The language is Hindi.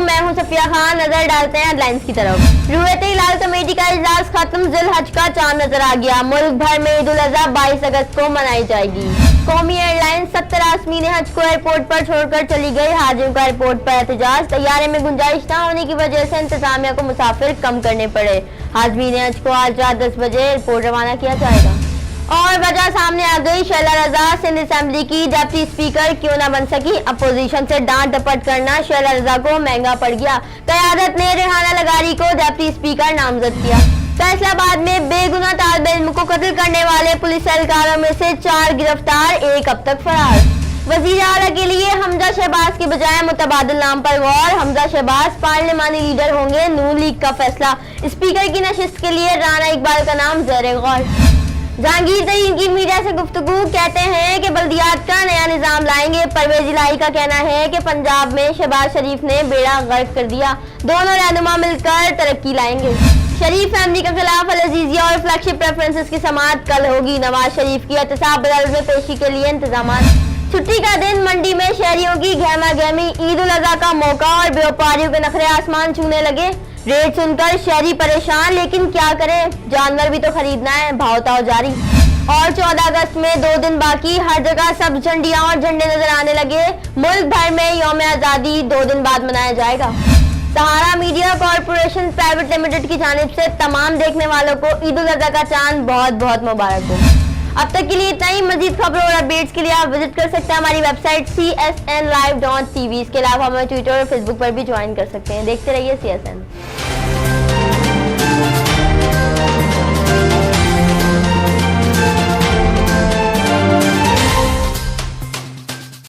मैं हूं सफिया खान। नजर डालते हैं हेडलाइंज की तरफ। रुयत हिलाल कमेटी का इजलास खत्म, जिल-हज का चांद नजर आ गया। मुल्क भर में ईद उल अजहा 22 अगस्त को मनाई जाएगी। कौमी एयरलाइंस 70 आज़मीन हज को एयरपोर्ट पर छोड़कर चली गई। हाजियों का एयरपोर्ट पर एहतजाज। तैयारे में गुंजाइश न होने की वजह से इंतजामिया को मुसाफिर कम करने पड़े। हाजिमीन हज को आज रात 10 बजे एयरपोर्ट रवाना किया जाएगा। और वजह सामने आ गई, शैला रजा सिंध असेंबली की डिप्टी स्पीकर क्यों न बन सकी। अपोजिशन से डांट डपट करना शैला रजा को महंगा पड़ गया। क़यादत ने रेहाना लगारी को डिप्टी स्पीकर नामजद किया। फैसलाबाद में बेगुनाह तालिब इल्म को कत्ल करने वाले पुलिस एहलकारों में से 4 गिरफ्तार, 1 अब तक फरार। वजीर आला के लिए हमजा शहबाज की बजाय मुतबादिल नाम पर गौर। हमजा शहबाज पार्लिमानी लीडर होंगे, नून लीग का फैसला। स्पीकर की नशिस्त के लिए राना इकबाल का नाम ज़ेरे गौर। जहांगीर तरीन की मीडिया से गुफ्तगू, कहते हैं कि बल्दियात का नया निजाम लाएंगे। परवेज इलाही का कहना है कि पंजाब में शहबाज शरीफ ने बेड़ा गर्क कर दिया, दोनों रहनुमा मिलकर तरक्की लाएंगे। शरीफ फैमिली के खिलाफ अल-अजीजिया और फ्लैगशिप प्रेफरेंसेस की समाअत कल होगी। नवाज शरीफ की एहतसाब अदालत में पेशी के लिए इंतजाम। छुट्टी का दिन, मंडी में शहरियों की गहमा गहमी। ईद उल अजहा का मौका और व्यापारियों के नखरे आसमान छूने लगे। रेट सुनकर शहरी परेशान, लेकिन क्या करें, जानवर भी तो खरीदना है, भाव ताव जारी। और 14 अगस्त में 2 दिन बाकी, हर जगह सब झंडियां और झंडे नजर आने लगे। मुल्क भर में यौम आज़ादी 2 दिन बाद मनाया जाएगा। सहारा मीडिया कॉरपोरेशन प्राइवेट लिमिटेड की जानिब से तमाम देखने वालों को ईद उल अजहा का चांद बहुत बहुत मुबारक हो। अब तक के लिए इतना ही। मजीद खबरों और अपडेट्स के लिए आप विजिट कर सकते हैं हमारी वेबसाइट csnlive.tv। इसके अलावा हमें ट्विटर और फेसबुक पर भी ज्वाइन कर सकते हैं। देखते रहिए CSN।